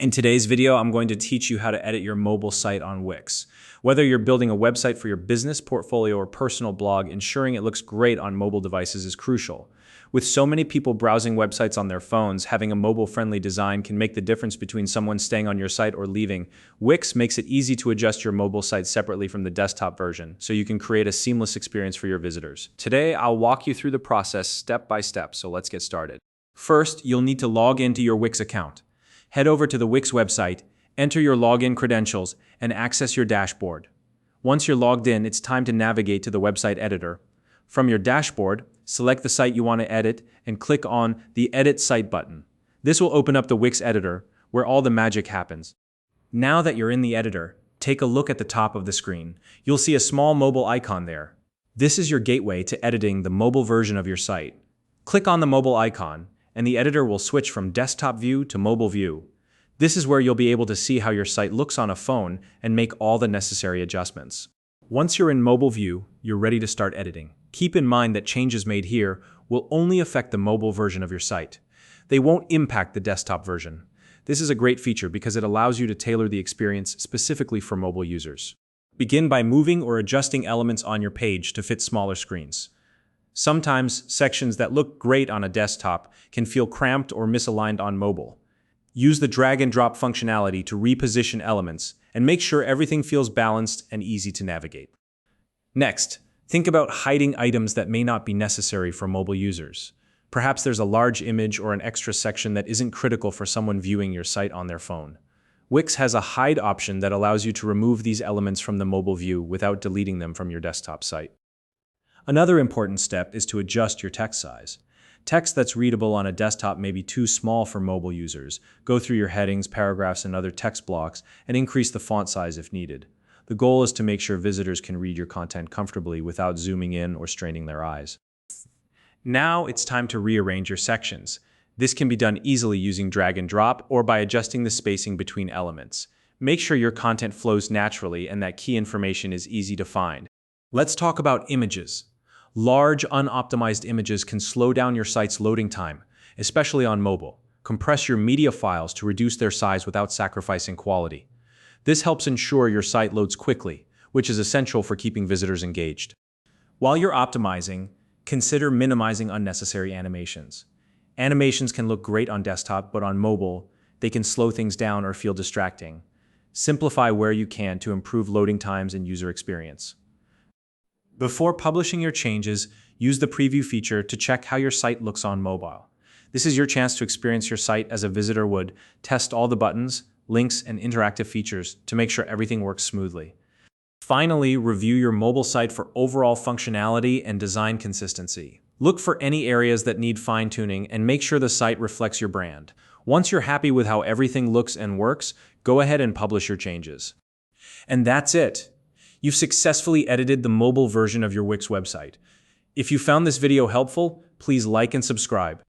In today's video, I'm going to teach you how to edit your mobile site on Wix. Whether you're building a website for your business, portfolio, or personal blog, ensuring it looks great on mobile devices is crucial. With so many people browsing websites on their phones, having a mobile-friendly design can make the difference between someone staying on your site or leaving. Wix makes it easy to adjust your mobile site separately from the desktop version, so you can create a seamless experience for your visitors. Today, I'll walk you through the process step by step, so let's get started. First, you'll need to log into your Wix account. Head over to the Wix website, enter your login credentials, and access your dashboard. Once you're logged in, it's time to navigate to the website editor. From your dashboard, select the site you want to edit and click on the Edit Site button. This will open up the Wix editor, where all the magic happens. Now that you're in the editor, take a look at the top of the screen. You'll see a small mobile icon there. This is your gateway to editing the mobile version of your site. Click on the mobile icon, and the editor will switch from desktop view to mobile view. This is where you'll be able to see how your site looks on a phone and make all the necessary adjustments. Once you're in mobile view, you're ready to start editing. Keep in mind that changes made here will only affect the mobile version of your site. They won't impact the desktop version. This is a great feature because it allows you to tailor the experience specifically for mobile users. Begin by moving or adjusting elements on your page to fit smaller screens. Sometimes sections that look great on a desktop can feel cramped or misaligned on mobile. Use the drag and drop functionality to reposition elements and make sure everything feels balanced and easy to navigate. Next, think about hiding items that may not be necessary for mobile users. Perhaps there's a large image or an extra section that isn't critical for someone viewing your site on their phone. Wix has a hide option that allows you to remove these elements from the mobile view without deleting them from your desktop site. Another important step is to adjust your text size. Text that's readable on a desktop may be too small for mobile users. Go through your headings, paragraphs, and other text blocks and increase the font size if needed. The goal is to make sure visitors can read your content comfortably without zooming in or straining their eyes. Now it's time to rearrange your sections. This can be done easily using drag and drop or by adjusting the spacing between elements. Make sure your content flows naturally and that key information is easy to find. Let's talk about images. Large, unoptimized images can slow down your site's loading time, especially on mobile. Compress your media files to reduce their size without sacrificing quality. This helps ensure your site loads quickly, which is essential for keeping visitors engaged. While you're optimizing, consider minimizing unnecessary animations. Animations can look great on desktop, but on mobile, they can slow things down or feel distracting. Simplify where you can to improve loading times and user experience. Before publishing your changes, use the preview feature to check how your site looks on mobile. This is your chance to experience your site as a visitor would, test all the buttons, links, and interactive features to make sure everything works smoothly. Finally, review your mobile site for overall functionality and design consistency. Look for any areas that need fine-tuning and make sure the site reflects your brand. Once you're happy with how everything looks and works, go ahead and publish your changes. And that's it. You've successfully edited the mobile version of your Wix website. If you found this video helpful, please like and subscribe.